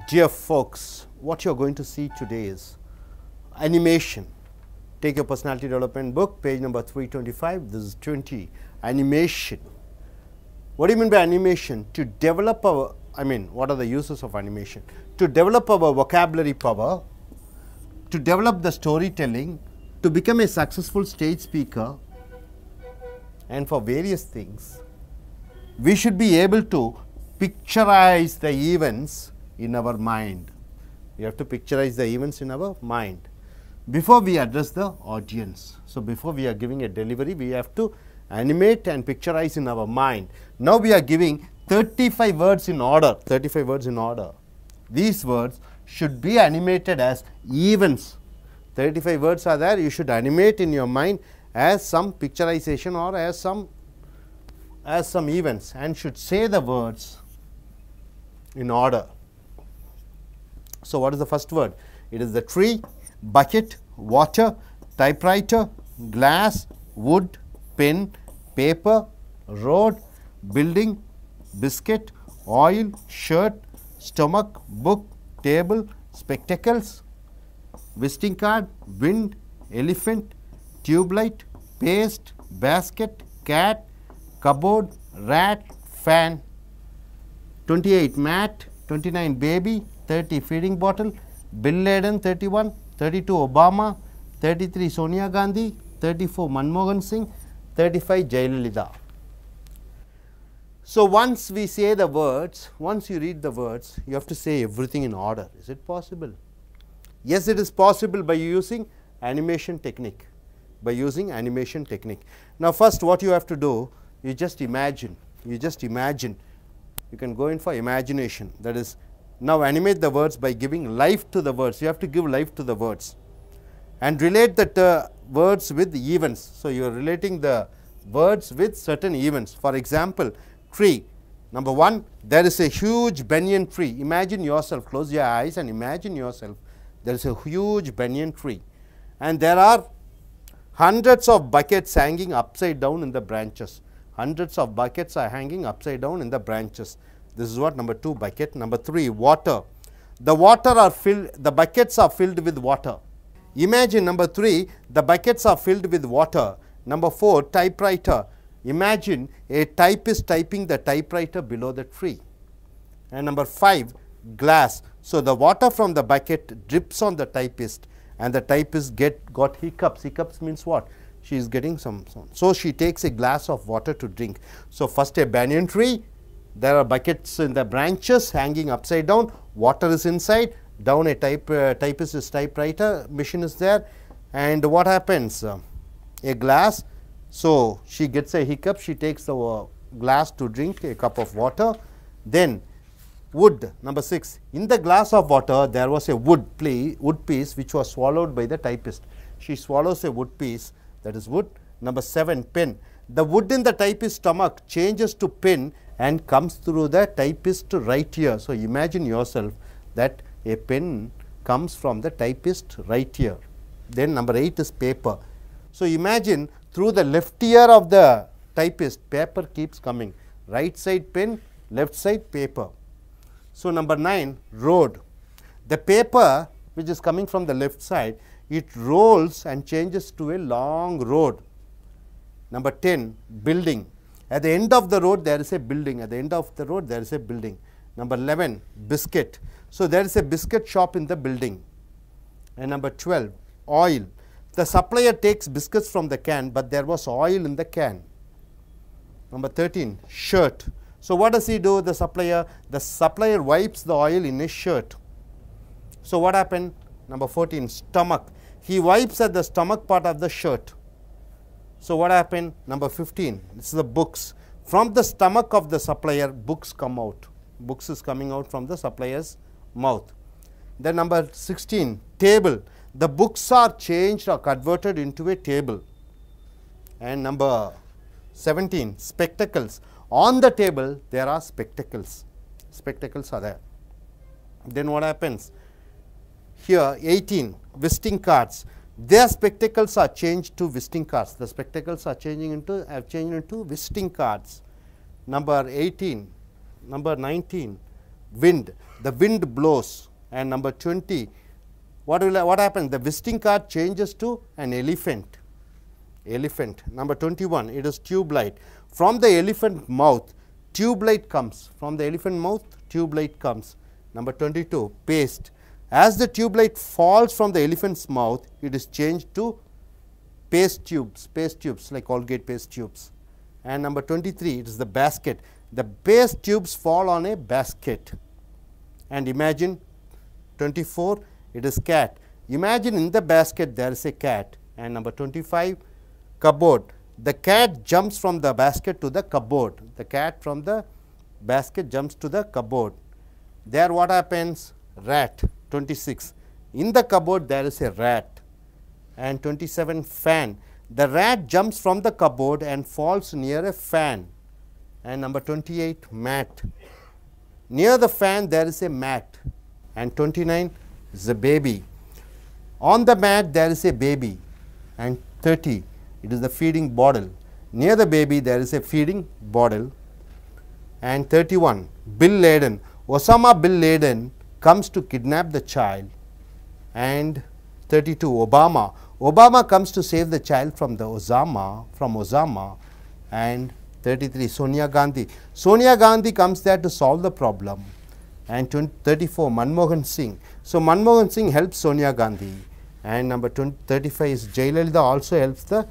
Dear folks, what you are going to see today is animation. Take your personality development book, page number 325. This is 20. Animation. What do you mean by animation? To develop our, what are the uses of animation? To develop our vocabulary power, to develop the storytelling, to become a successful stage speaker, and for various things. We should be able to picturize the events in our mind. We have to picturize the events in our mind before we address the audience. So, before we are giving a delivery, we have to animate and picturize in our mind. Now, we are giving 35 words in order, 35 words in order. These words should be animated as events. 35 words are there, you should animate in your mind as some picturization or as some events, and should say the words in order. So, what is the first word? It is the tree, bucket, water, typewriter, glass, wood, pen, paper, road, building, biscuit, oil, shirt, stomach, book, table, spectacles, visiting card, wind, elephant, tube light, paste, basket, cat, cupboard, rat, fan. 28 mat, 29 baby, 30 feeding bottle, Bin Laden 31, 32 Obama, 33 Sonia Gandhi, 34 Manmohan Singh, 35 Jayalalitha. So, once we say the words, once you read the words, you have to say everything in order. Is it possible? Yes, it is possible by using animation technique. By using animation technique. Now, first what you have to do, you just imagine. You can go in for imagination, that is, now animate the words by giving life to the words. You have to give life to the words and relate the words with events. So, you are relating the words with certain events. For example, tree. Number 1, there is a huge banyan tree. Imagine yourself, close your eyes and imagine yourself, there is a huge banyan tree and there are hundreds of buckets hanging upside down in the branches. Hundreds of buckets are hanging upside down in the branches. This is what number 2 bucket. Number 3, water. The buckets are filled with water. Imagine number 3, the buckets are filled with water. Number 4, typewriter. Imagine a typist typing the typewriter below the tree. And number 5, glass. So, the water from the bucket drips on the typist and the typist got hiccups. Hiccups means what? She is getting some. So, she takes a glass of water to drink. So, first a banyan tree, there are buckets in the branches hanging upside down, water is inside, down a typist's typewriter machine is there, and what happens? A glass. So, she gets a hiccup, she takes the glass to drink a cup of water. Then wood, number 6, in the glass of water there was a wood piece which was swallowed by the typist. She swallows a wood piece, that is wood. Number 7, pen. The wood in the typist's stomach changes to pen and comes through the typist right ear. So, imagine yourself that a pen comes from the typist right ear. Then number 8 is paper. So, imagine through the left ear of the typist, paper keeps coming, right side pen, left side paper. So, number 9, road. The paper which is coming from the left side, it rolls and changes to a long road. Number 10, building. At the end of the road there is a building, at the end of the road there is a building. Number 11, biscuit. So, there is a biscuit shop in the building. And number 12, oil. The supplier takes biscuits from the can, but there was oil in the can. Number 13, shirt. So, what does he do, the supplier? The supplier wipes the oil in his shirt. So, what happened? Number 14, stomach. He wipes at the stomach part of the shirt. So, what happened? Number 15, this is the books. From the stomach of the supplier, books come out. Books is coming out from the supplier's mouth. Then number 16, table. The books are changed or converted into a table. And number 17, spectacles. On the table, there are spectacles. Spectacles are there. Then what happens? Here 18, visiting cards. Their spectacles are changed to visiting cards. The spectacles are changed into visiting cards. Number 18, number 19, wind. The wind blows. And number 20, what happens? The visiting card changes to an elephant. Elephant. Number 21, it is tube light. From the elephant mouth, tube light comes. From the elephant mouth, tube light comes. Number 22, paste. As the tube light falls from the elephant's mouth, it is changed to paste tubes like Colgate paste tubes. And number 23, it is the basket. The paste tubes fall on a basket. And imagine 24, it is cat. Imagine in the basket there is a cat. And number 25, cupboard. The cat jumps from the basket to the cupboard. The cat from the basket jumps to the cupboard. There what happens? Rat. 26. In the cupboard there is a rat. And 27, fan. The rat jumps from the cupboard and falls near a fan. And number 28, mat. Near the fan there is a mat. And 29 is a baby. On the mat there is a baby. And 30, it is the feeding bottle. Near the baby there is a feeding bottle. And 31, Bill Laden. Osama Bill Laden comes to kidnap the child. And 32, Obama. Obama comes to save the child from Osama. And 33, Sonia Gandhi. Sonia Gandhi comes there to solve the problem. And 34, Manmohan Singh. So Manmohan Singh helps Sonia Gandhi. And number 35 is Jayalalitha also helps the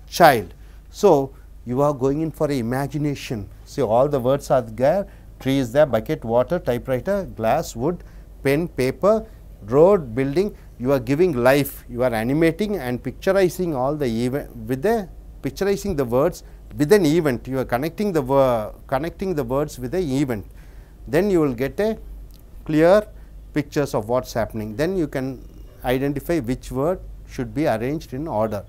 child. So you are going in for a imagination. See, all the words are there. Tree is there, bucket, water, typewriter, glass, wood, pen, paper, road, building. You are giving life. You are animating and picturizing all the event with the picturizing the words with an event. You are connecting the words with the event. Then you will get a clear pictures of what's happening. Then you can identify which word should be arranged in order.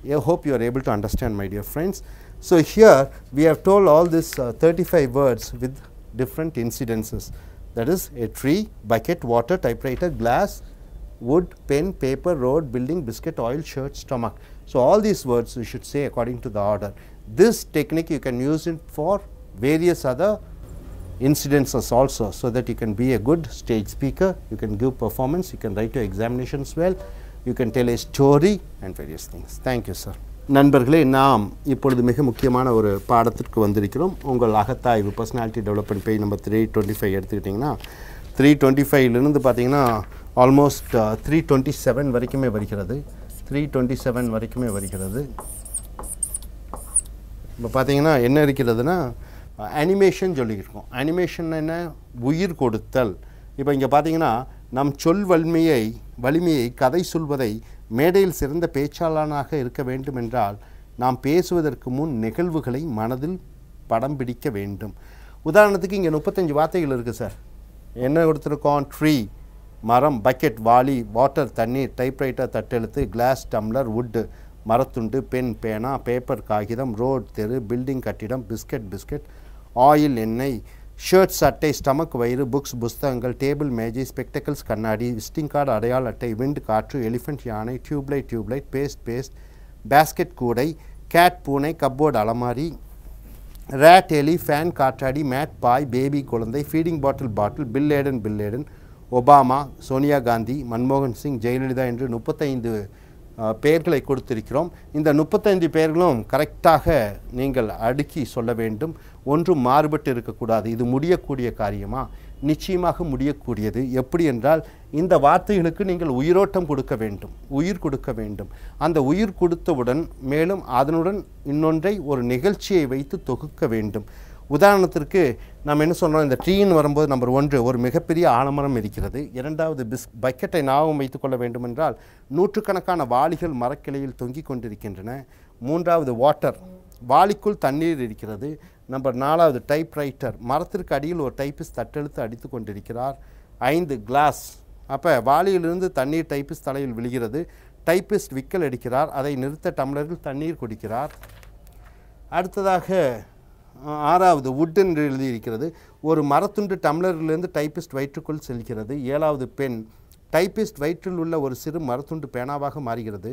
I hope you are able to understand, my dear friends. So here we have told all this 35 words with different incidences. That is a tree, bucket, water, typewriter, glass, wood, pen, paper, road, building, biscuit, oil, shirt, stomach. So all these words you should say according to the order. This technique you can use it for various other incidences also, so that you can be a good stage speaker, you can give performance, you can write your examinations well, you can tell a story and various things. Thank you, sir. நண்பர்களே, நாம் இப்பொழுது மிக முக்கியமான ஒரு பாடத்திற்கு வந்திருக்கிறோம். உங்கள் அகத்தாய்வு personality development page number 325 எடுத்துக்கிட்டிங்கன்னா 325லிருந்து பார்த்தீங்கன்னா ஆல்மோஸ்ட் 327 வரைக்குமே வருகிறது. 327 வரைக்குமே வருகிறது. இப்போ பார்த்தீங்கன்னா என்ன இருக்கிறதுனா அனிமேஷன் சொல்லியிருக்கோம். அனிமேஷன் என்ன? உயிர் கொடுத்தல். இப்போ இங்கே பார்த்தீங்கன்னா நம் சொல் வலிமையை கதை சொல்வதை மேடையில் சிறந்த பேச்சாளனாக இருக்க வேண்டும் என்றால் நாம் பேசுவதற்கு முன் நிகழ்வுகளை மனதில் படம் பிடிக்க வேண்டும். உதாரணத்துக்கு இங்கே 35 வார்த்தைகள் இருக்குது சார். என்ன கொடுத்துருக்கோம்? ட்ரீ மரம், பக்கெட் வாளி, வாட்டர் தண்ணீர், டைப்ரைட்டர் தட்டெழுத்து, கிளாஸ் டம்ளர், வுட்டு மரத்துண்டு, பென் பேனா, பேப்பர் காகிதம், ரோட் தெரு, பில்டிங் கட்டிடம், பிஸ்கட், ஆயில் எண்ணெய், ஷர்ட் சட்டை, ஸ்டமக் வயிறு, புக்ஸ் புஸ்தகங்கள், டேபிள் மேஜை, ஸ்பெக்டக்கிள்ஸ் கண்ணாடி, விசிட்டிங் கார்டு அடையாள அட்டை, விண்ட் காற்று, எலிஃபென்ட் யானை, டியூப்லைட், பேஸ்ட், பேஸ்கெட் கூடை, கேட் பூனை, கப்போர்டு அலமாரி, ரேட் எலி, ஃபேன் காற்றாடி, மேட் பாய், பேபி குழந்தை, feeding bottle, bin Laden, Obama, Sonia Gandhi, மன்மோகன் சிங், ஜெயலலிதா என்று 35 பெயர்களை கொடுத்திருக்கிறோம். இந்த 35 பெயர்களும் கரெக்டாக நீங்கள் அடுக்கி சொல்ல வேண்டும். ஒன்றும் மாறுபட்டு இருக்கக்கூடாது. இது முடியக்கூடிய காரியமா? நிச்சயமாக முடியக்கூடியது. எப்படி என்றால் இந்த வார்த்தைகளுக்கு நீங்கள் உயிரோட்டம் கொடுக்க வேண்டும், உயிர் கொடுக்க வேண்டும். அந்த உயிர் கொடுத்தவுடன் மேலும் அதனுடன் இன்னொன்றை ஒரு நிகழ்ச்சியை வைத்து தொகுக்க வேண்டும். உதாரணத்திற்கு நாம் என்ன சொல்கிறோம்? இந்த ட்ரீன்னு வரும்போது நம்பர் 1 ஒரு மிகப்பெரிய ஆலமரம் இருக்கிறது. இரண்டாவது பக்கெட்டை ஞாபகம் வைத்துக் கொள்ள வேண்டும் என்றால் நூற்றுக்கணக்கான வாளிகள் மரக்கிளையில் தொங்கிக் கொண்டிருக்கின்றன. மூன்றாவது வாட்டர், வாளிக்குள் தண்ணீர் இருக்கிறது. நம்பர் 4வது டைப்ரைட்டர், மரத்திற்கு அடியில் ஒரு டைப்பிஸ்ட் தட்டெழுத்து அடித்து கொண்டிருக்கிறார். 5 கிளாஸ், அப்போ வாளியிலிருந்து தண்ணீர் டைப்பிஸ்ட் தலையில் விழுகிறது. டைப்பிஸ்ட் விக்கல் அடிக்கிறார், அதை நிறுத்த டம்ளரில் தண்ணீர் குடிக்கிறார். அடுத்ததாக 6வது வுட் என்று எழுதியிருக்கிறது. ஒரு மரத்துண்டு டம்ளரிலிருந்து டைப்பிஸ்ட் வயிற்றுக்குள் செல்கிறது. 7வது பென், டைப்பிஸ்ட் வயிற்றில் உள்ள ஒரு சிறு மரத்துண்டு பேனாவாக மாறுகிறது.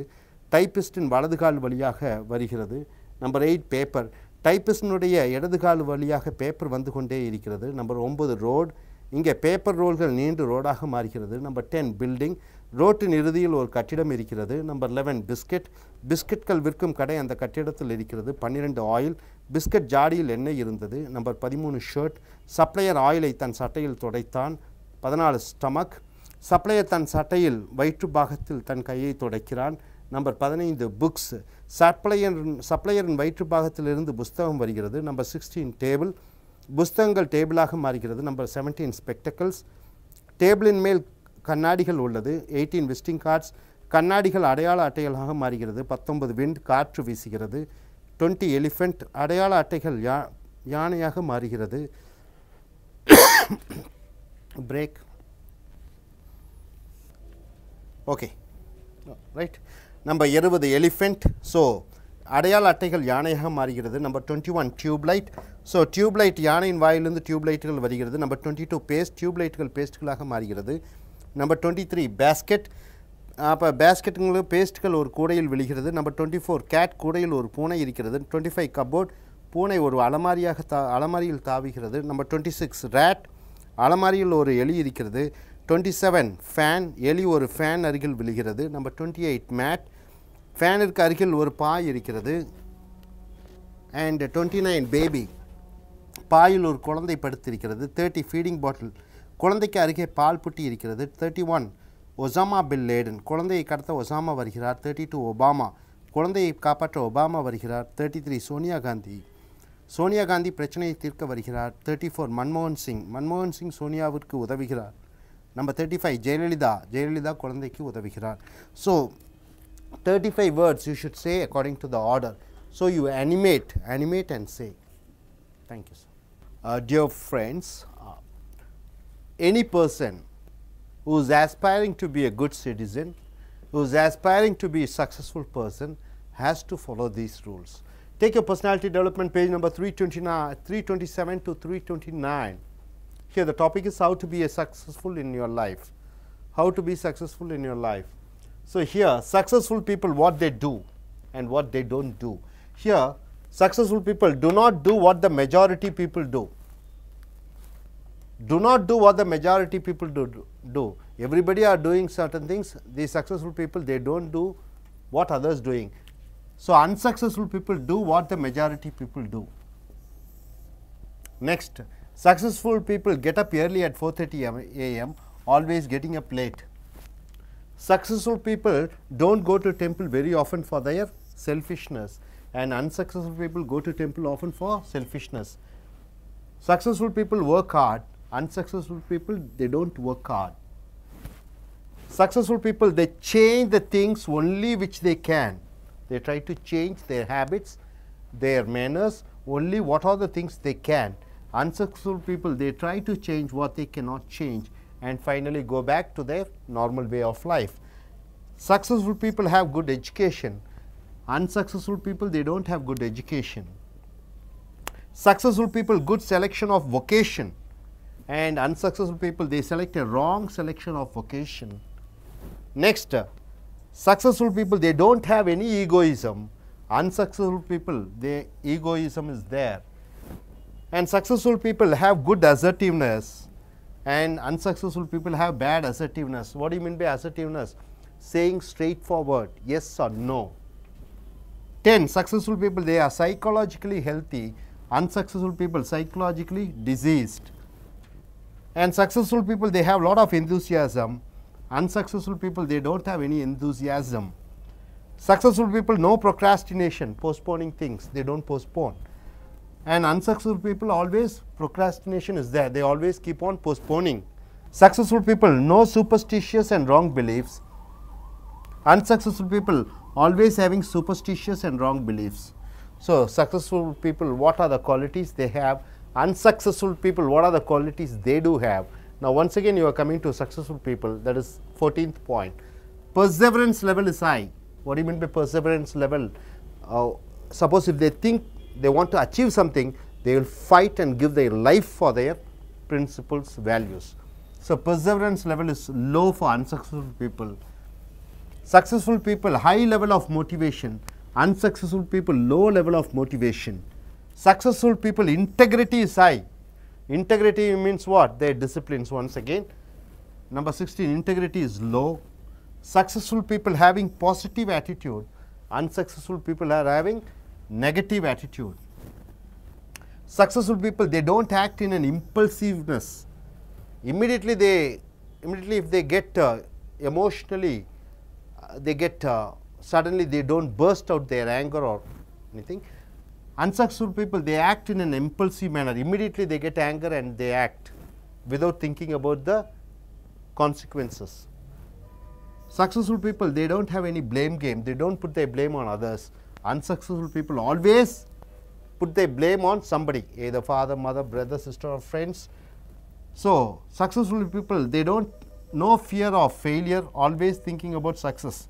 டைப்பிஸ்டின் வலதுகால் வழியாக வருகிறது. நம்பர் 8 பேப்பர், டைப்பிஸ்டினுடைய இடதுகால் வழியாக பேப்பர் வந்து கொண்டே இருக்கிறது. நம்பர் 9 ரோட், இங்கே பேப்பர் ரோல்கள் நீண்டு ரோடாக மாறுகிறது. நம்பர் 10 பில்டிங், ரோட்டின் இறுதியில் ஒரு கட்டிடம் இருக்கிறது. நம்பர் 11 பிஸ்கெட், பிஸ்கெட்கள் விற்கும் கடை அந்த கட்டிடத்தில் இருக்கிறது. 12 ஆயில், பிஸ்கட் ஜாடியில் எண்ணெய் இருந்தது. நம்பர் 13 ஷர்ட், சப்ளையர் ஆயிலை தன் சட்டையில் துடைத்தான். 14 ஸ்டமக், சப்ளையர் தன் சட்டையில் வயிற்று பாகத்தில் தன் கையை துடைக்கிறான். நம்பர் 15 புக்ஸ், சப்ளையரின் வயிற்று பாகத்திலிருந்து புஸ்தகம் வருகிறது. நம்பர் 16 டேபிள், புஸ்தகங்கள் டேபிளாக மாறுகிறது. நம்பர் 17 ஸ்பெக்டக்கிள்ஸ், டேபிளின் மேல் கண்ணாடிகள் உள்ளது. 18 விசிட்டிங் கார்ட்ஸ், கண்ணாடிகள் அடையாள அட்டைகளாக மாறுகிறது. 19 விண்ட், காற்று வீசுகிறது. 20 எலிஃபெண்ட், அடையாள அட்டைகள் யானையாக மாறுகிறது. Break. Okay, right. Number 20 elephant, so அடையாள அட்டைகள் யானையாக மாறுகிறது. நம்பர் 21 டியூப்லைட், ஸோ டியூப்லைட் யானையின் வாயிலிருந்து டியூப்லைட்டுகள் வருகிறது. நம்பர் 22 பேஸ்ட், டியூப்லைட்டுகள் பேஸ்ட்டுகளாக மாறுகிறது. நம்பர் 23 பேஸ்கெட், அப்போ பேஸ்கெட்டுங்களுக்கு பேஸ்ட்டுகள் ஒரு கூடையில் விழுகிறது. நம்பர் 24 கேட், கூடையில் ஒரு பூனை இருக்கிறது. 25 கபோர்ட், பூனை ஒரு அலமாரியில் தாவுகிறது. நம்பர் 26 ரேட், அலமாரியில் ஒரு எலி இருக்கிறது. 27 ஃபேன், எலி ஒரு ஃபேன் அருகில் விழுகிறது. நம்பர் 28 மேட், ஃபேனிற்கு அருகில் ஒரு பாய் இருக்கிறது. அண்ட் 29 பேபி, பாயில் ஒரு குழந்தை படுத்திருக்கிறது. 30 ஃபீடிங் பாட்டில், குழந்தைக்கு அருகே பால் புட்டி இருக்கிறது. 31 ஒசாமா பின் லேடன், குழந்தையை கடத்த ஒசாமா வருகிறார். 32 ஒபாமா, குழந்தையை காப்பாற்ற ஒபாமா வருகிறார். 33 சோனியா காந்தி, சோனியா காந்தி பிரச்சனையை தீர்க்க வருகிறார். 34 மன்மோகன் சிங், மன்மோகன் சிங் சோனியாவிற்கு உதவுகிறார். நம்பர் 35 ஜெயலலிதா, ஜெயலலிதா குழந்தைக்கு உதவுகிறார். So 35 words you should say according to the order. So you animate and say. Thank you, sir. Dear friends, any person who is aspiring to be a good citizen, who is aspiring to be a successful person, has to follow these rules. Take your personality development page number 327 to 329. Here the topic is how to be successful in your life. How to be successful in your life. So here successful people, what they do and what they don't do. Here successful people do not do what the majority people do. Do not do what the majority people do. Everybody are doing certain things. The successful people, they don't do what others doing. So unsuccessful people do what the majority people do. Next, successful people get up early at 4:30 a.m. always getting up late. Successful people don't go to temple very often for their selfishness, and unsuccessful people go to temple often for selfishness. Successful people work hard, unsuccessful people, they don't work hard. Successful people, they change the things only which they can. They try to change their habits, their manners, only what are the things they can. Unsuccessful people, they try to change what they cannot change and finally go back to their normal way of life. Successful people have good education. Unsuccessful people, they don't have good education. Successful people, good selection of vocation, and unsuccessful people, they select a wrong selection of vocation. Next, successful people, they don't have any egoism. Unsuccessful people, their egoism is there. And successful people have good assertiveness, and unsuccessful people have bad assertiveness. What do you mean by assertiveness? Saying straightforward yes or no. 10 successful people, they are psychologically healthy. Unsuccessful people, psychologically diseased. And successful people, they have a lot of enthusiasm. Unsuccessful people, they don't have any enthusiasm. Successful people, no procrastination, postponing things, they don't postpone. And unsuccessful people, always procrastination is there, they always keep on postponing. Successful people, no superstitious and wrong beliefs. Unsuccessful people, always having superstitious and wrong beliefs. So successful people, what are the qualities they have? Unsuccessful people, what are the qualities they do have? Now once again you are coming to successful people, that is 14th point. Perseverance level is high. What do you mean by perseverance level? Suppose if they think they want to achieve something, they will fight and give their life for their principles, values. So perseverance level is low for unsuccessful people. Successful people, high level of motivation. Unsuccessful people, low level of motivation. Successful people, integrity is high. Integrity means what? Their disciplines once again. Number 16, integrity is low. Successful people having positive attitude, unsuccessful people are having negative attitude. Successful people, they don't act in an impulsiveness. Immediately if they get emotionally, they get suddenly they don't burst out their anger or anything. Unsuccessful people, they act in an impulsive manner. Immediately they get anger and they act without thinking about the consequences. Successful people, they don't have any blame game. They don't put their blame on others. Unsuccessful people always put their blame on somebody, either father, mother, brother, sister or friends. So, successful people, they don't no fear of failure, always thinking about success.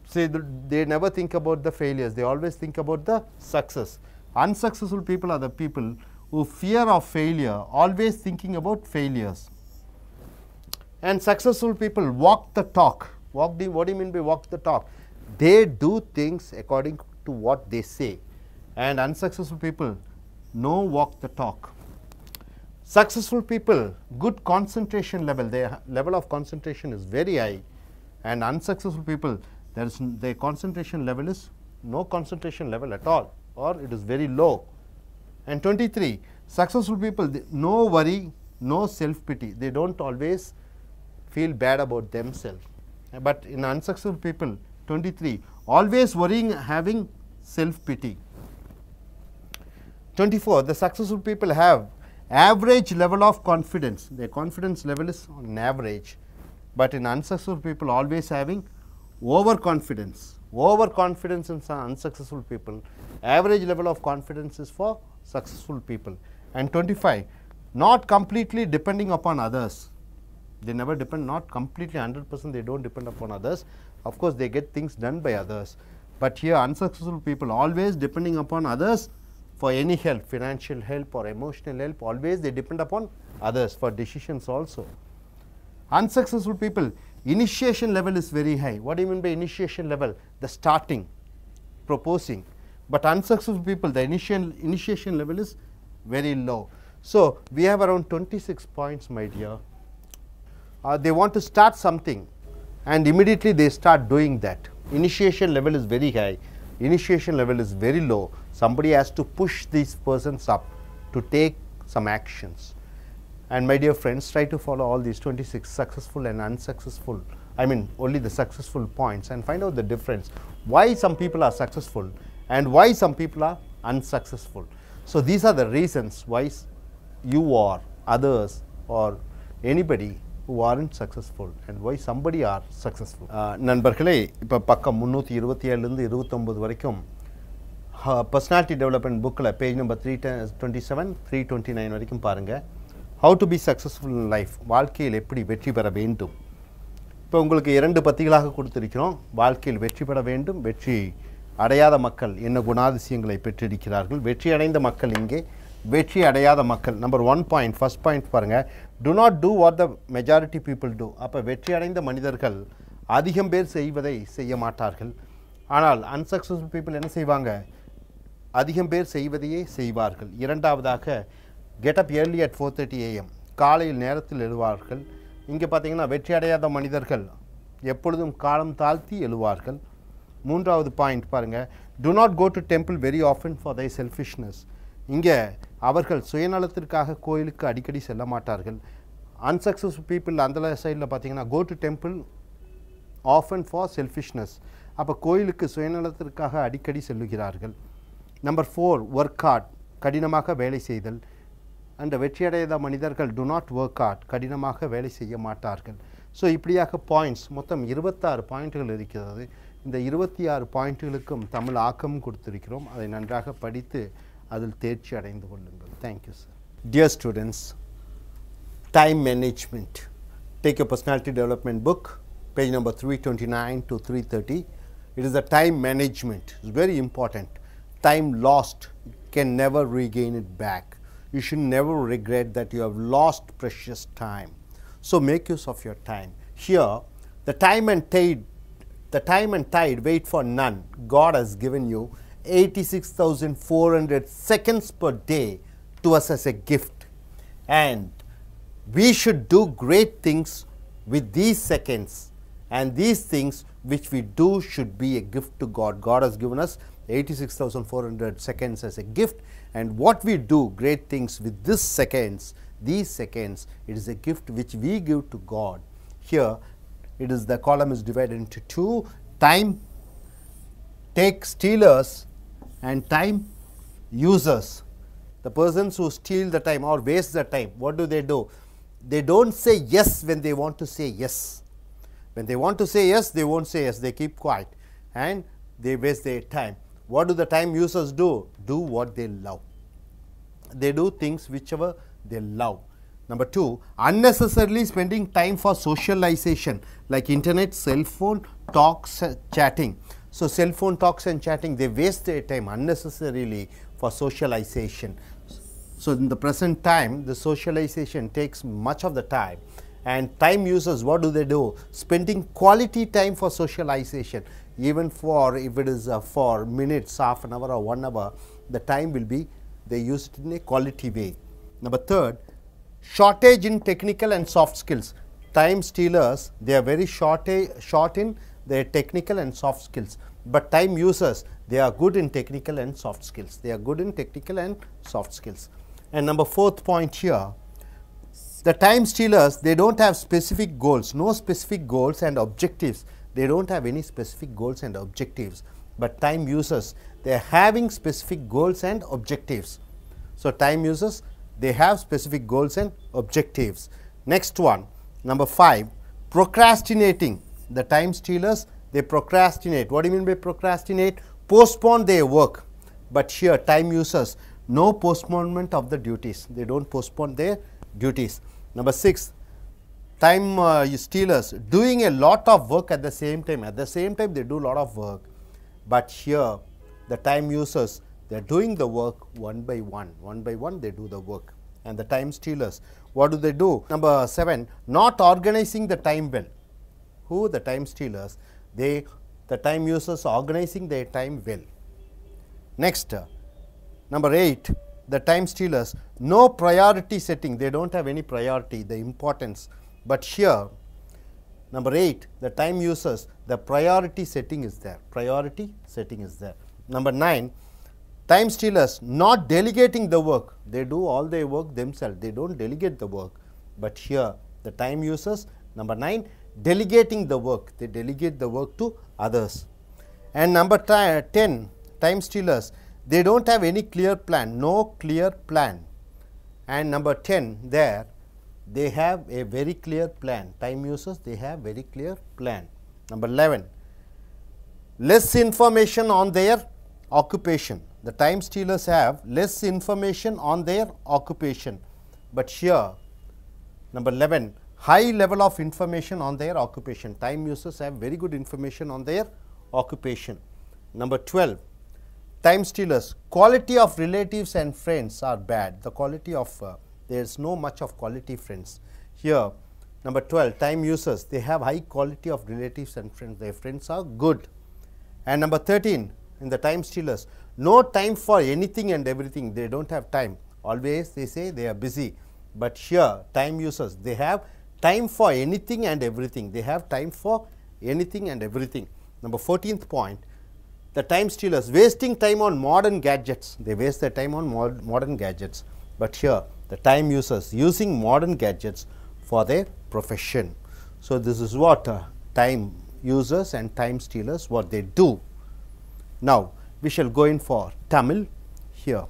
Say they never think about the failures, they always think about the success. Unsuccessful people are the people who fear of failure, always thinking about failures. And successful people walk the talk. What do you mean by walk the talk? They do things according to what they say. And unsuccessful people no walk the talk. Successful people, good concentration level, their level of concentration is very high. And unsuccessful people, their concentration level is no concentration level at all, or it is very low. And 23, successful people, no worry, no self-pity. They don't always feel bad about themselves. But in unsuccessful people, 23, always worrying, having self-pity. 24, the successful people have average level of confidence. Their confidence level is on average. But in unsuccessful people, always having overconfidence. Overconfidence in some unsuccessful people. Average level of confidence is for successful people. And 25, not completely depending upon others. They never depend, not completely 100%, they don't depend upon others. Of course, they get things done by others. But here, unsuccessful people always depending upon others for any help, financial help or emotional help, always they depend upon others for decisions also. Unsuccessful people, initiation level is very high. What do you mean by initiation level? The starting, proposing. But unsuccessful people, the initiation level is very low. So, we have around 26 points, my dear. They want to start something and immediately they start doing that. Initiation level is very high, initiation level is very low. Somebody has to push these persons up to take some actions. And my dear friends, try to follow all these 26 successful and unsuccessful, I mean only the successful points, and find out the difference. Why some people are successful and why some people are unsuccessful. So, these are the reasons why you or others or anybody who aren't successful and why somebody are successful. நண்பர்களே, இப்போ பக்கம் 327 29 வரைக்கும் personality development bookல page number 327 329 வரைக்கும் பாருங்க. How to be successful in life, வாழ்க்கையில் எப்படி வெற்றி பெற வேண்டும். இப்போ உங்களுக்கு இரண்டு பத்திகளாக கொடுத்திருக்கிறோம். வாழ்க்கையில் வெற்றி பெற வேண்டும், வெற்றி அடையாத மக்கள் என்ன குணாதிசயங்களை பெற்றிருக்கிறார்கள், வெற்றி அடைந்த மக்கள் இங்கே, வெற்றி அடையாத மக்கள். நம்பர் 1 பாயிண்ட், ஃபர்ஸ்ட் பாயிண்ட் பாருங்க. do not do what the majority people do. அப்போ வெற்றி அடைந்த மனிதர்கள் அதிகம் பேர் செய்வதை செய்ய மாட்டார்கள். ஆனால் unsuccessful people என்ன செய்வாங்க? அதிகம் பேர் செய்வதையே செய்வார்கள். இரண்டாவதாக get up early at 4:30 AM, காலையில் நேரத்தில் எழுவார்கள். இங்கே பார்த்தீங்கன்னா வெற்றி அடையாத மனிதர்கள் எப்பொழுதும் காலம் தாழ்த்தி எழுவார்கள். மூன்றாவது பாயிண்ட் பாருங்க. do not go to temple very often for their selfishness. இங்கே அவர்கள் சுயநலத்திற்காக கோயிலுக்கு அடிக்கடி செல்ல மாட்டார்கள். unsuccessful people அந்த சைடில் பார்த்தீங்கன்னா go to temple often for selfishness. அப்போ கோயிலுக்கு சுயநலத்திற்காக அடிக்கடி செல்லுகிறார்கள். நம்பர் 4 work hard, கடினமாக வேலை செய்தல். அந்த வெற்றியடையாத மனிதர்கள் do not work hard, கடினமாக வேலை செய்ய மாட்டார்கள். ஸோ இப்படியாக பாயிண்ட்ஸ் மொத்தம் 26 பாயிண்ட்டுகள் இருக்கிறது. இந்த 26 பாயிண்ட்டுகளுக்கும் தமிழ் ஆக்கம் கொடுத்திருக்கிறோம். அதை நன்றாக படித்து அதில் தேர்ச்சி அடைந்து கொள்ளுங்கள். Thank you sir. Dear students, time management. Take your personality development book, page number 329 to 330. It is the time management. It's very important. Time lost, can never regain it back. You should never regret that you have lost precious time. So make use of your time. Here, the time and tide wait for none. God has given you 86,400 seconds per day to us as a gift. and we should do great things with these seconds, and these things which we do should be a gift to God. God has given us 86,400 seconds as a gift, and what we do great things with these seconds, it is a gift which we give to God. Here it is, the column is divided into two: time take stealers and time users. The persons who steal the time or waste the time, what do? They don't say yes when they want to say yes. When they want to say yes, they won't say yes, they keep quiet and they waste their time. What do the time users do? Do what they love. They do things whichever they love. Number 2, unnecessarily spending time for socialization like internet, cell phone, talks, chatting. So, cell phone talks and chatting, they waste their time unnecessarily for socialization. So, in the present time, the socialization takes much of the time, and time users, what do? Spending quality time for socialization, even for, if it is for minutes, half an hour or 1 hour, the time will be, they use it in a quality way. Number 3, shortage in technical and soft skills. Time stealers, they are very short in their technical and soft skills, but time users, they are good in technical and soft skills. They are good in technical and soft skills. And number 4th point here, the time stealers, they don't have specific goals, no specific goals and objectives. They don't have any specific goals and objectives, but time users, they are having specific goals and objectives. So, time users, they have specific goals and objectives. Next one, number 5, procrastinating. The time stealers, they procrastinate. What do you mean by procrastinate? Postpone their work. But here time users, no postponement of the duties. They don't postpone their duties. Number 6, time stealers, doing a lot of work at the same time. At the same time, they do a lot of work. But here the time users, they are doing the work one by one. One by one they do the work. And the time stealers, what do? Number 7, not organizing the time well. Who? The time stealers. The time users organizing their time well. Next, number 8, the time stealers, no priority setting. They don't have any priority, the importance. But here, number 8, the time users, the priority setting is there. Priority setting is there. Number 9, time stealers, not delegating the work. They do all their work themselves. They don't delegate the work. But here, the time users, number 9, delegating the work. They delegate the work to others. And number 10, time stealers, they don't have any clear plan, no clear plan. And number 10, there, they have a very clear plan. Time users, they have very clear plan. Number 11, less information on their occupation. The time stealers have less information on their occupation. But here, number 11, high level of information on their occupation. Time users have very good information on their occupation. Number 12, time stealers, quality of relatives and friends are bad. The quality of, there is no much of quality friends. Here, number 12, time users, they have high quality of relatives and friends. Their friends are good. And number 13, in the time stealers, no time for anything and everything. They don't have time. Always they say they are busy. But here, time users, they have time for anything and everything. They have time for anything and everything. Number 14th point, the time stealers, wasting time on modern gadgets. They waste their time on modern gadgets. But here, the time users, using modern gadgets for their profession. So, this is what time users and time stealers, what they do. Now, we shall go in for Tamil here.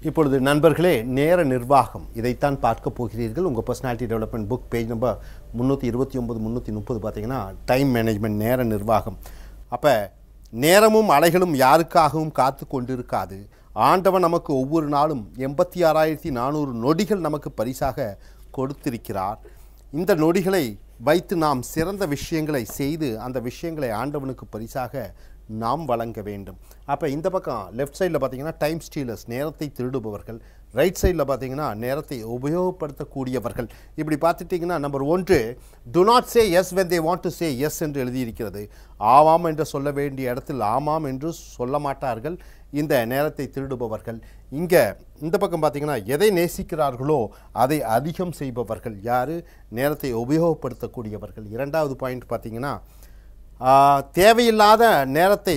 இப்பொழுது நண்பர்களே, நேர நிர்வாகம் இதைத்தான் பார்க்க போகிறீர்கள். உங்கள் personality development book page number 329 330 பார்த்தீங்கன்னா time management, நேர நிர்வாகம். அப்போ நேரமும் அலைகளும் யாருக்காகவும் காத்து கொண்டிருக்காது. ஆண்டவன் நமக்கு ஒவ்வொரு நாளும் 86,400 நொடிகள் நமக்கு பரிசாக கொடுத்திருக்கிறார். இந்த நொடிகளை வைத்து நாம் சிறந்த விஷயங்களை செய்து அந்த விஷயங்களை ஆண்டவனுக்கு பரிசாக நாம் வழங்க வேண்டும். அப்போ இந்த பக்கம் லெஃப்ட் சைடில் பார்த்தீங்கன்னா டைம் ஸ்டீலர்ஸ், நேரத்தை திருடுபவர்கள். ரைட் சைடில் பார்த்தீங்கன்னா நேரத்தை உபயோகப்படுத்தக்கூடியவர்கள். இப்படி பார்த்துட்டிங்கன்னா number 1 do not say yes when they want to say yes என்று எழுதியிருக்கிறது. ஆமாம் என்று சொல்ல வேண்டிய இடத்தில் ஆமாம் என்று சொல்ல மாட்டார்கள் இந்த நேரத்தை திருடுபவர்கள். இங்கே இந்த பக்கம் பார்த்தீங்கன்னா எதை நேசிக்கிறார்களோ அதை அதிகம் செய்பவர்கள் யார்? நேரத்தை உபயோகப்படுத்தக்கூடியவர்கள். இரண்டாவது பாயிண்ட் பார்த்தீங்கன்னா தேவையில்லாத நேரத்தை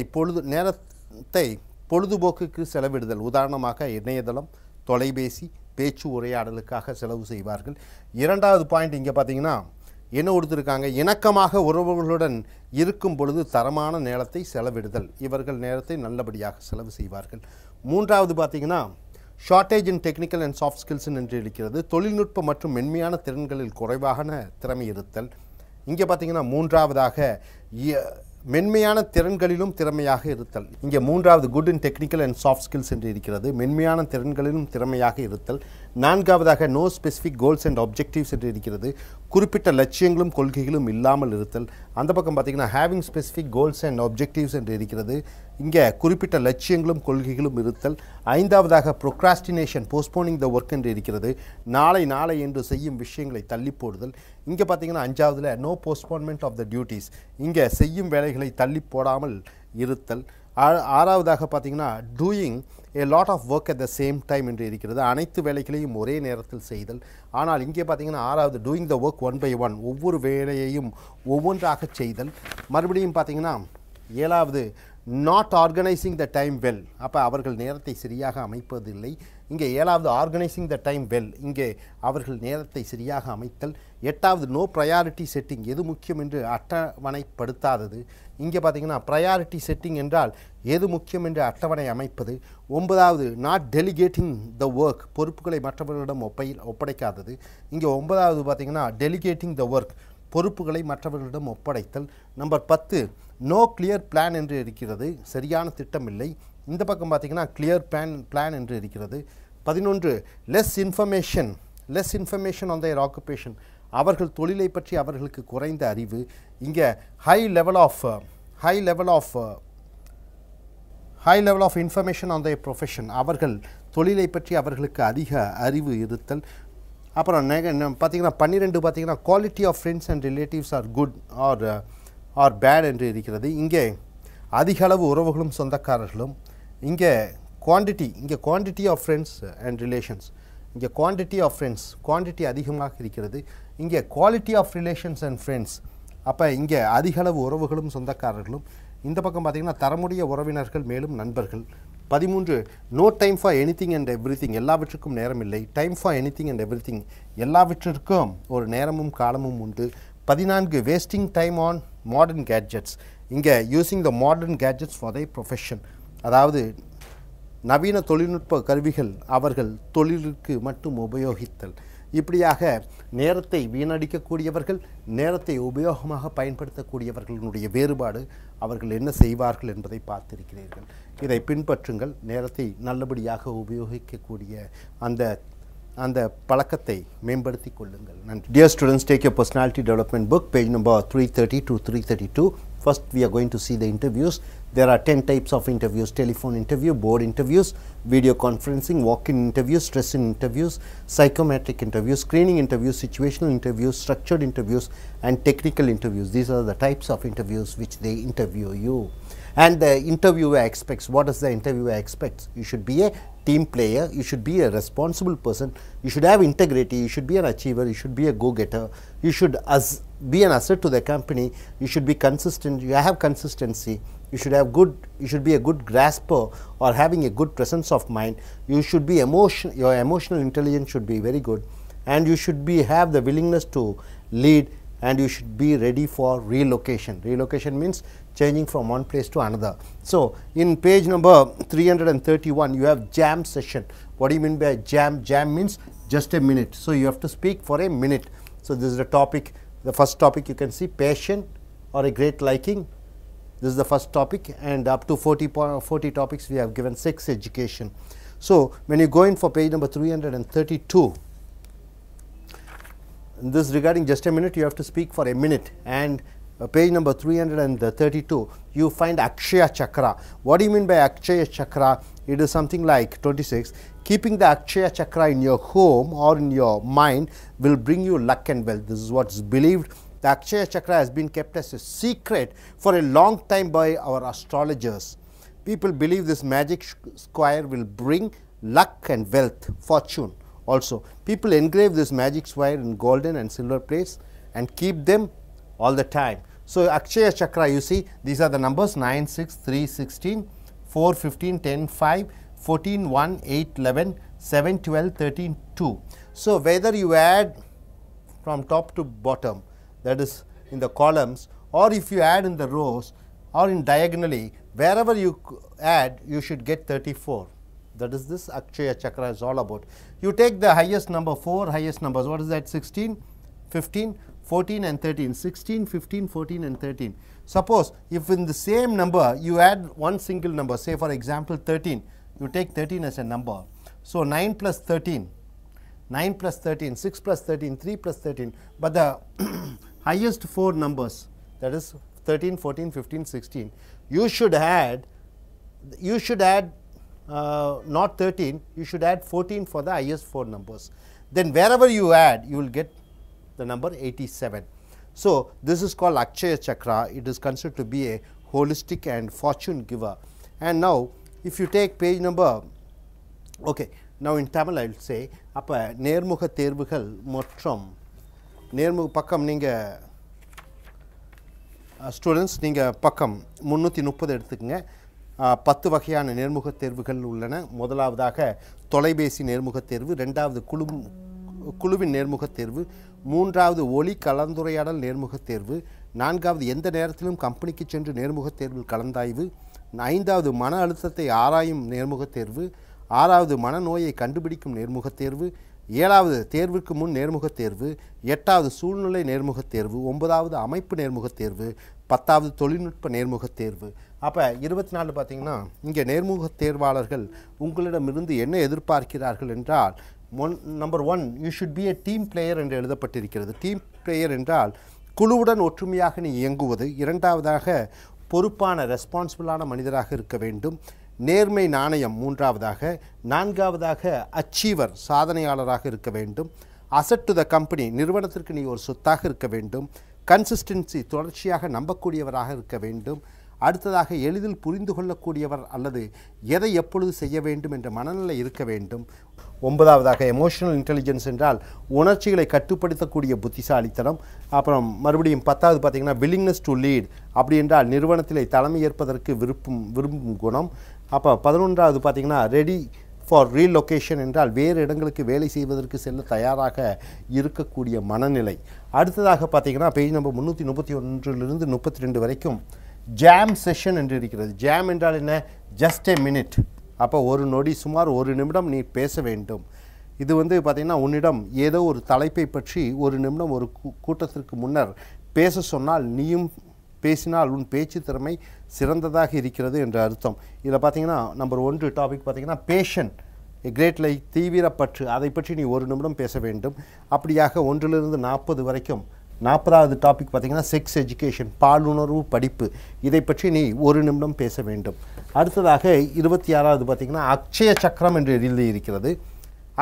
பொழுதுபோக்குக்கு செலவிடுதல். உதாரணமாக இணையதளம், தொலைபேசி, பேச்சு உரையாடலுக்காக செலவு செய்வார்கள். இரண்டாவது பாயிண்ட் இங்கே பார்த்தீங்கன்னா என்ன கொடுத்துருக்காங்க? இணக்கமாக உறவுகளுடன் இருக்கும் பொழுது தரமான நேரத்தை செலவிடுதல். இவர்கள் நேரத்தை நல்லபடியாக செலவு செய்வார்கள். மூன்றாவது பார்த்தீங்கன்னா shortage in technical and soft skills என்று இருக்கிறது. தொழில்நுட்ப மற்றும் மென்மையான திறன்களில் குறைவான திறமை இருத்தல். இங்கே பார்த்தீங்கன்னா மூன்றாவதாக மென்மையான திறன்களிலும் திறமையாக இருத்தல். இங்கே மூன்றாவது good in technical and soft skills என்று இருக்கிறது. மென்மையான திறன்களிலும் திறமையாக இருத்தல். நான்காவதாக no specific goals and objectives என்று இருக்கிறது. குறிப்பிட்ட லட்சியங்களும் கொள்கைகளும் இல்லாமல் இருத்தல். அந்த பக்கம் பார்த்தீங்கன்னா having specific goals and objectives என்று இருக்கிறது. இங்கே குறிப்பிட்ட லட்சியங்களும் கொள்கைகளும் இருத்தல். ஐந்தாவதாக ப்ரொக்ராஸ்டினேஷன், போஸ்ட்போனிங் த ஒர்க் என்று இருக்கிறது. நாளை என்று செய்யும் விஷயங்களை தள்ளி போடுதல். இங்கே பார்த்தீங்கன்னா அஞ்சாவதுல no postponement of the duties, இங்கே செய்யும் வேலைகளை தள்ளி போடாமல் இருத்தல். ஆறாவதாக பார்த்தீங்கன்னா doing a lot of work at the same time என்று இருக்கிறது. அனைத்து வேலைகளையும் ஒரே நேரத்தில் செய்தல். ஆனால் இங்கே பார்த்தீங்கன்னா ஆறாவது doing the work one by one, ஒவ்வொரு வேலையையும் ஒவ்வொன்றாக செய்தல். மறுபடியும் பார்த்தீங்கன்னா ஏழாவது not organising the time well, அப்போ அவர்கள் நேரத்தை சரியாக அமைப்பதில்லை. இங்கே ஏழாவது ஆர்கனைசிங் த டைம் வெல், இங்கே அவர்கள் நேரத்தை சரியாக அமைத்தல். எட்டாவது நோ ப்ரையாரிட்டி செட்டிங், எது முக்கியம் என்று அட்டவணைப்படுத்தாதது. இங்கே பார்த்தீங்கன்னா ப்ரையாரிட்டி செட்டிங் என்றால் எது முக்கியம் என்று அட்டவணை அமைப்பது. ஒன்பதாவது நாட் டெலிகேட்டிங் த ஒர்க், பொறுப்புகளை மற்றவர்களிடம் ஒப்படைக்காதது. இங்கே ஒன்பதாவது பார்த்தீங்கன்னா டெலிகேட்டிங் த ஒர்க், பொறுப்புகளை மற்றவர்களிடம் ஒப்படைத்தல். நம்பர் 10 நோ கிளியர் பிளான் என்று இருக்கிறது. சரியான திட்டம் இல்லை. இந்த பக்கம் பார்த்தீங்கன்னா கிளியர் பிளான் என்று இருக்கிறது. 11 less information on their occupation, அவர்கள் தொழிலை பற்றி அவர்களுக்கு குறைந்த அறிவு. இங்கே high level of information on their profession, அவர்கள் தொழிலை பற்றி அவர்களுக்கு அதிக அறிவு இருத்தல். அப்புறம் பார்த்தீங்கன்னா 12 பார்த்தீங்கன்னா quality of friends and relatives are good or bad என்று இருக்கிறது. இங்கே அதிக அளவு உறவுகளும் சொந்தக்காரர்களும். இங்கே quantity of friends and relations, இங்கே குவான்டிட்டி அதிகமாக இருக்கிறது. இங்கே quality of relations and friends, அப்போ இங்கே அதிக அளவு உறவுகளும் சொந்தக்காரர்களும். இந்த பக்கம் பார்த்திங்கன்னா தரமுடைய உறவினர்கள் மேலும் நண்பர்கள். 13 no time for anything and everything, எல்லாவற்றுக்கும் நேரம் இல்லை. Time for anything and everything, எல்லாவற்றிற்கும் ஒரு நேரமும் காலமும் உண்டு. 14 wasting time on modern gadgets, இங்கே using the modern gadgets for their profession, அதாவது நவீன தொழில்நுட்ப கருவிகள் அவர்கள் தொழிலுக்கு மட்டும் உபயோகித்தல். இப்படியாக நேரத்தை வீணடிக்கக்கூடியவர்கள், நேரத்தை உபயோகமாக பயன்படுத்தக்கூடியவர்களுடைய வேறுபாடு, அவர்கள் என்ன செய்வார்கள் என்பதை பார்த்திருக்கிறீர்கள். இதை பின்பற்றுங்கள். நேரத்தை நல்லபடியாக உபயோகிக்கக்கூடிய அந்த பழக்கத்தை மேம்படுத்திக் கொள்ளுங்கள். நன்றி. Dear students, take your personality development book, page number 330 to 332. First we are going to see the interviews. There are 10 types of interviews: telephone interview, board interviews, video conferencing, walk-in interviews, stress-in interviews, psychometric interviews, screening interviews, situational interviews, structured interviews and technical interviews. These are the types of interviews which they interview you. And the interviewer expects, what does the interviewer expect? You should be a team player, you should be a responsible person, you should have integrity, you should be an achiever, you should be a go-getter, you should be an asset to the company, you should be consistent, you have consistency, you should be a good grasper or having a good presence of mind, you should be your emotional intelligence should be very good, and you should have the willingness to lead, and you should be ready for relocation. Relocation means changing from one place to another. So in page number 331 you have jam session. What do you mean by jam? Jam means just a minute. So you have to speak for a minute. So this is the topic. The first topic you can see, passion or a great liking. This is the first topic, and up to 40 topics we have given. Sex education. So when you go in for page number 332, this regarding just a minute, you have to speak for a minute, and page number 332, you find Akshaya Chakra. What do you mean by Akshaya Chakra? It is something like 26. Keeping the Akshaya Chakra in your home or in your mind will bring you luck and wealth. This is what is believed. The Akshaya Chakra has been kept as a secret for a long time by our astrologers. People believe this magic square will bring luck and wealth, fortune also. People engrave this magic square in golden and silver plates and keep them all the time. So, Akshaya Chakra, you see, these are the numbers 9, 6, 3, 16, 4, 15, 10, 5, 14, 1, 8, 11, 7, 12, 13, 2. So, whether you add from top to bottom, that is in the columns, or if you add in the rows or in diagonally, wherever you add, you should get 34. That is this Akshaya Chakra is all about. You take the highest number, 4 highest numbers. What is that? 16, 15, 14 and 13. 16, 15, 14 and 13. Suppose if in the same number you add one single number, say for example 13, you take 13 as a number. So, 9 plus 13, 9 plus 13, 6 plus 13, 3 plus 13, but the highest 4 numbers, that is 13, 14, 15, 16, you should add not 13, you should add 14 for the highest 4 numbers. Then wherever you add, you will get the number 87. So, this is called Akshaya Chakra. It is considered to be a holistic and fortune giver. And now, if you take page number, okay, now in Tamil I will say, appa நேர்முக தேர்வுகள் மற்றும் நேர்முக பக்கம் நீங்க students நீங்க பக்கம் 330 எடுத்துக்கங்க. 10 வகையான நேர்முக தேர்வுகள் உள்ளன. முதலாவதாக தொலைபேசி நேர்முக தேர்வு, இரண்டாவது குழுவின் நேர்முக தேர்வு, மூன்றாவது ஒலி கலந்துரையாடல் நேர்முக தேர்வு, நான்காவது எந்த நேரத்திலும் கம்பெனிக்கு சென்று நேர்முக தேர்வில் கலந்தாய்வு, ஐந்தாவது மன அழுத்தத்தை ஆராயும் நேர்முக தேர்வு, ஆறாவது மனநோயை கண்டுபிடிக்கும் நேர்முக தேர்வு, ஏழாவது தேர்வுக்கு முன் நேர்முக தேர்வு, எட்டாவது சூழ்நிலை நேர்முக தேர்வு, ஒன்பதாவது அமைப்பு நேர்முக தேர்வு, 10வது தொழில்நுட்ப நேர்முக தேர்வு. அப்போ 24 பார்த்தீங்கன்னா இங்கே நேர்முக தேர்வாளர்கள் உங்களிடமிருந்து என்ன எதிர்பார்க்கிறார்கள் என்றால், number 1, you should be a team player என்று எழுதப்பட்டிருக்கிறது. டீம் பிளேயர் என்றால் குழுவுடன் ஒற்றுமையாக நீ இயங்குவது. இரண்டாவதாக பொறுப்பான ரெஸ்பான்சிபிளான மனிதராக இருக்க வேண்டும். நேர்மை நாணயம் மூன்றாவதாக. நான்காவதாக அச்சீவர் சாதனையாளராக இருக்க வேண்டும். அசட் டு த கம்பெனி நிறுவனத்திற்கு நீ ஒரு சொத்தாக இருக்க வேண்டும். கன்சிஸ்டன்சி தொடர்ச்சியாக நம்பக்கூடியவராக இருக்க வேண்டும். அடுத்ததாக எளிதில் புரிந்து கொள்ளக்கூடியவர் அல்லது எதை எப்பொழுது செய்ய வேண்டும் என்ற மனநிலை இருக்க வேண்டும். ஒன்பதாவதாக எமோஷனல் இன்டெலிஜென்ஸ் என்றால் உணர்ச்சிகளை கட்டுப்படுத்தக்கூடிய புத்திசாலித்தனம். அப்புறம் மறுபடியும் 10வது பார்த்தீங்கன்னா வில்லிங்னஸ் டு லீட், அப்படி என்றால் நிறுவனத்திலே தலைமை ஏற்பதற்கு விரும்பும் குணம். அப்போ 11வது பார்த்தீங்கன்னா ரெடி ஃபார் ரீலொகேஷன் என்றால் வேறு இடங்களுக்கு வேலை செய்வதற்கு செல்ல தயாராக இருக்கக்கூடிய மனநிலை. அடுத்ததாக பார்த்தீங்கன்னா பேஜ் நம்பர் 331லிருந்து 32 வரைக்கும் ஜாம் செஷன் என்று இருக்கிறது. ஜாம் என்றால் என்ன? Just a minute. அப்போ ஒரு நொடி, சுமார் ஒரு நிமிடம் நீ பேச வேண்டும். இது வந்து பார்த்திங்கன்னா உன்னிடம் ஏதோ ஒரு தலைப்பை பற்றி ஒரு நிமிடம் ஒரு கூட்டத்திற்கு முன்னர் பேச சொன்னால் நீயும் பேசினால் உன் பேச்சு திறமை சிறந்ததாக இருக்கிறது என்ற அர்த்தம். இதில் பார்த்திங்கன்னா நம்பர் 1 டாபிக் பார்த்திங்கன்னா பேஷன், கிரேட் லைக் தீவிரப்பற்று, அதை பற்றி நீ ஒரு நிமிடம் பேச வேண்டும். அப்படியாக 1லிருந்து 40 வரைக்கும் 40வது டாபிக் பார்த்திங்கன்னா செக்ஸ் எஜுகேஷன், பாலுணர்வு படிப்பு, இதை பற்றி நீ ஒரு நிமிடம் பேச வேண்டும். அடுத்ததாக 26வது பார்த்திங்கன்னா அக்ஷய சக்கரம் என்று எழுதி இருக்கிறது.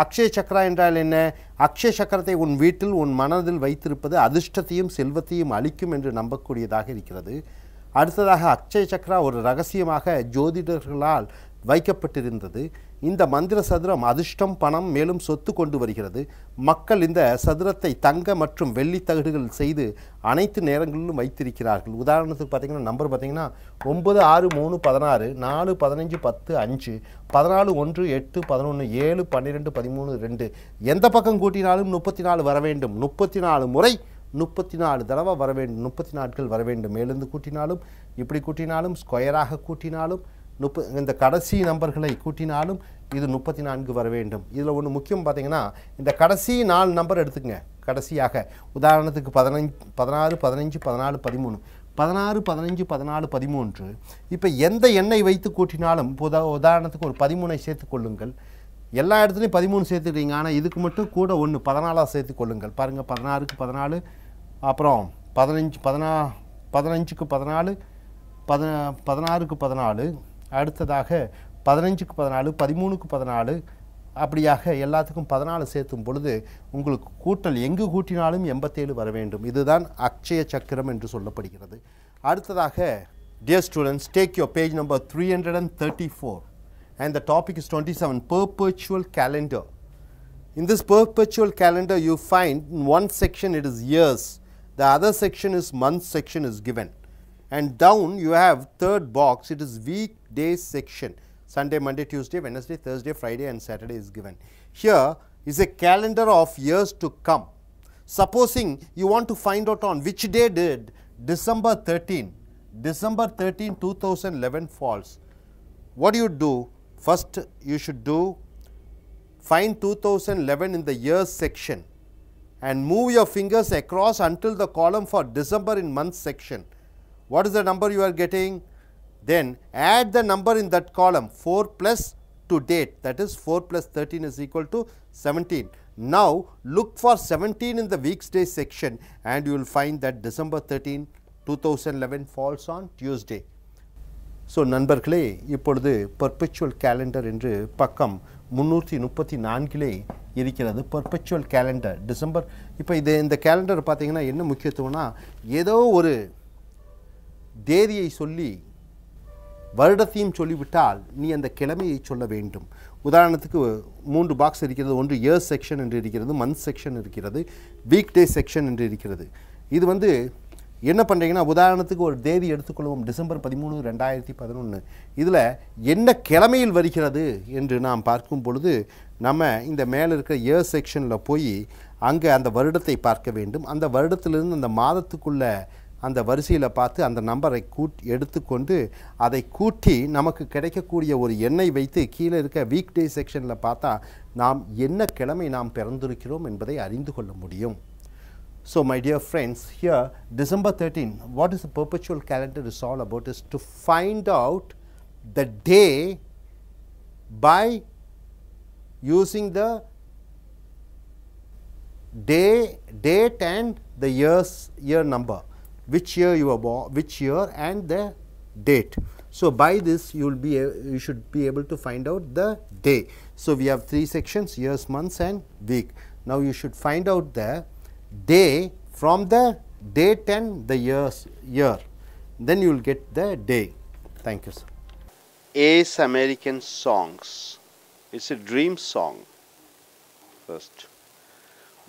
அக்ஷய சக்கரா என்றால் என்ன? அக்ஷய சக்கரத்தை உன் வீட்டில் உன் மனதில் வைத்திருப்பது அதிர்ஷ்டத்தையும் செல்வத்தையும் அளிக்கும் என்று நம்பக்கூடியதாக இருக்கிறது. அடுத்ததாக அக்ஷய சக்கரா ஒரு ரகசியமாக ஜோதிடர்களால் வைக்கப்பட்டிருந்தது. இந்த மந்திர சதுரம் அதிர்ஷ்டம், பணம், மேலும் சொத்து கொண்டு வருகிறது. மக்கள் இந்த சதுரத்தை தங்க மற்றும் வெள்ளி தகடுகள் செய்து அனைத்து நேரங்களிலும் வைத்திருக்கிறார்கள். உதாரணத்துக்கு பார்த்திங்கன்னா நம்பர் பார்த்திங்கன்னா 9, 6, 3, 16, 4, 15, 10, 5, 14, 1, 8, 11, 7, 12, 13, 2, எந்த பக்கம் கூட்டினாலும் 34 வர வேண்டும். 34 முறை 34 தடவை வர வேண்டும். 30 நாட்கள் வர வேண்டும். மேலிருந்து கூட்டினாலும் இப்படி கூட்டினாலும் ஸ்கொயராக கூட்டினாலும் இந்த கடைசி நம்பர்களை கூட்டினாலும் இது 34 வர வேண்டும். இதில் ஒன்று முக்கியம் பார்த்தீங்கன்னா இந்த கடைசி 4 நம்பர் எடுத்துக்கங்க. கடைசியாக உதாரணத்துக்கு 15, 16, 15, 14, 13, 16, 15, 14, 13. இப்போ எந்த எண்ணை வைத்து கூட்டினாலும் உதாரணத்துக்கு ஒரு 13ஐ சேர்த்து கொள்ளுங்கள். எல்லா இடத்துலையும் 13 சேர்த்துக்கிறீங்க, ஆனால் இதுக்கு மட்டும் கூட 1 14ஆக சேர்த்து கொள்ளுங்கள். பாருங்கள், 16க்கு 14, அப்புறம் 15, 15க்கு 14 16க்கு 14 அடுத்ததாக 15க்கு 14 13க்கு 14 அப்படியாக எல்லாத்துக்கும் 14 சேர்த்தும் பொழுது உங்களுக்கு கூட்டல் எங்கு கூட்டினாலும் 87 வர வேண்டும். இதுதான் அக்ஷய சக்கரம் என்று சொல்லப்படுகிறது. அடுத்ததாக dear students, take your page number 334 and the topic is 27, perpetual calendar. In this perpetual calendar you find in one section it is years, the other section is month section is given, and down you have third box, it is weekdays section. Sunday, Monday, Tuesday, Wednesday, Thursday, Friday and Saturday is given. Here is a calendar of years to come. Supposing you want to find out on which day did December 13, 2011 falls. What do you do? First you should do find 2011 in the years section and move your fingers across until the column for December in month section. What is the number you are getting? Then add the number in that column 4 plus to date, that is 4 plus 13 is equal to 17. Now look for 17 in the weekday section and you will find that December 13, 2011 falls on Tuesday. So நண்பர்களே, இப்பொழுது perpetual calendar என்று பக்கம் 334 இருக்கிறது. perpetual calendar December. இப்போ இந்த calendar பார்த்தீங்கன்னா என்ன முக்கியத்துவம்னா, ஏதோ ஒரு தேதியை சொல்லி வருடத்தையும் சொல்லிவிட்டால் நீ அந்த கிழமையை சொல்ல வேண்டும். உதாரணத்துக்கு 3 பாக்ஸ் இருக்கிறது. ஒன்று இயர்ஸ் செக்ஷன் என்று இருக்கிறது, மந்த் செக்ஷன் இருக்கிறது, வீக் டே செக்ஷன் என்று இருக்கிறது. இது என்ன பண்ணுறீங்கன்னா, உதாரணத்துக்கு ஒரு தேதி எடுத்துக்கொள்வோம், டிசம்பர் 13, 2011. இதில் என்ன கிழமையில் வருகிறது என்று நாம் பார்க்கும் பொழுது நம்ம இந்த மேலே இருக்கிற இயர் செக்ஷனில் போய் அங்கே அந்த வருடத்தை பார்க்க வேண்டும். அந்த வருடத்திலிருந்து அந்த மாதத்துக்குள்ள அந்த வரிசையில் பார்த்து அந்த நம்பரை எடுத்துக்கொண்டு அதை கூட்டி நமக்கு கிடைக்கக்கூடிய ஒரு எண்ணை வைத்து கீழே இருக்க வீக் டே செக்ஷனில் பார்த்தா நாம் என்ன கிழமை நாம் பிறந்திருக்கிறோம் என்பதை அறிந்து கொள்ள முடியும். So my dear friends, here December 13, what is the perpetual calendar is all about is to find out the day by using the date and the year number, which year you are born, which year and the date. So by this you should be able to find out the day. So we have 3 sections, years, months and week. Now you should find out the day from the date and the year, then you will get the day. Thank you, sir. Ace American songs. It's a dream song. First,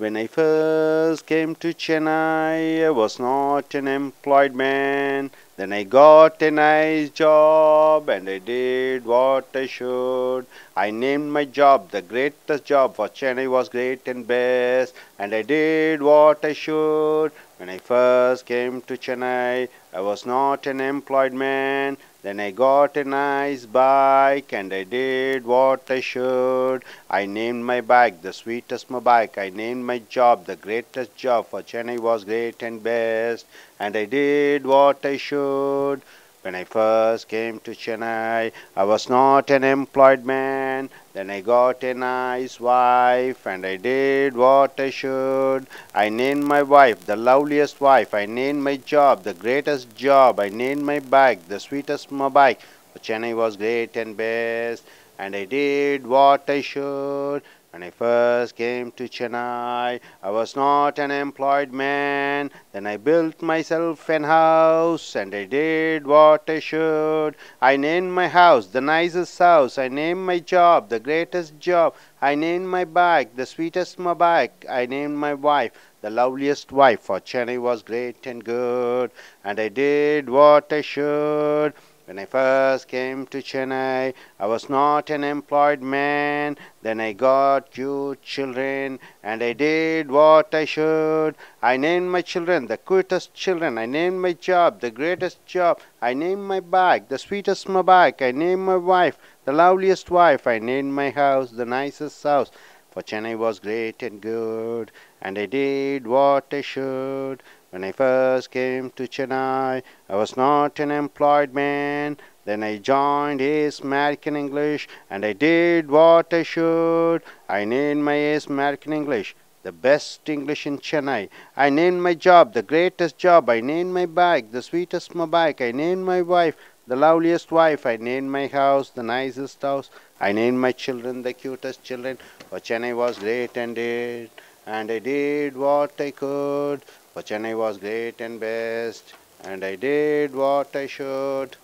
when I first came to Chennai, I was not an employed man. Then I got a nice job and I did what I should. I named my job the greatest job, for Chennai was great and best, and I did what I should. When I first came to Chennai, I was not an employed man. Then I got a nice bike and I did what I should. I named my bike the sweetest my bike. I named my job the greatest job, for Chennai was great and best, and I did what I should. When I first came to Chennai, I was not an employed man. Then I got a nice wife and I did what I should. I named my wife the loveliest wife. I named my job the greatest job. I named my bike the sweetest my bike, for Chennai was great and best, and I did what I should. When I first came to Chennai, I was not an employed man. Then I built myself an house and I did what I should. I named my house the nicest house. I named my job the greatest job. I named my bike the sweetest my bike. I named my wife the loveliest wife, for Chennai was great and good, and I did what I should. When I first came to Chennai, I was not an employed man. Then I got 2 children and I did what I should. I named my children the cutest children. I named my job the greatest job. I named my bike the sweetest my bike. I named my wife the loveliest wife. I named my house the nicest house, for Chennai was great and good, and I did what I should. When I first came to Chennai, I was not an employed man. Then I joined Ace American English and I did what I should. I named my Ace American English the best English in Chennai. I named my job the greatest job. I named my bike the sweetest bike. I named my wife the loveliest wife. I named my house the nicest house. I named my children the cutest children. For Chennai was great and I did what I could. For Chennai was great and best, and I did what I should.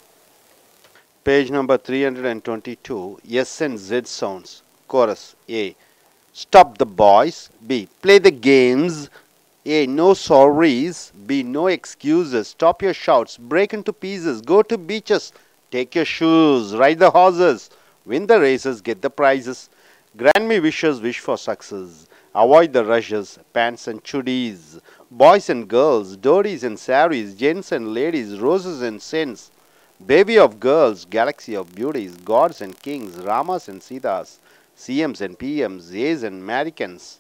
Page number 322. S and Z sounds. Chorus. A. Stop the boys. B. Play the games. A. No sorries. B. No excuses. Stop your shouts. Break into pieces. Go to beaches. Take your shoes. Ride the horses. Win the races. Get the prizes. Grant me wishes. Wish for success. Avoid the rushes. Pants and chuddies. Boys and girls. Dories and saris. Gents and ladies. Roses and scents. Baby of girls, galaxy of beauties, gods and kings, Ramas and Sitas, CMs and PMs, A's and Americans.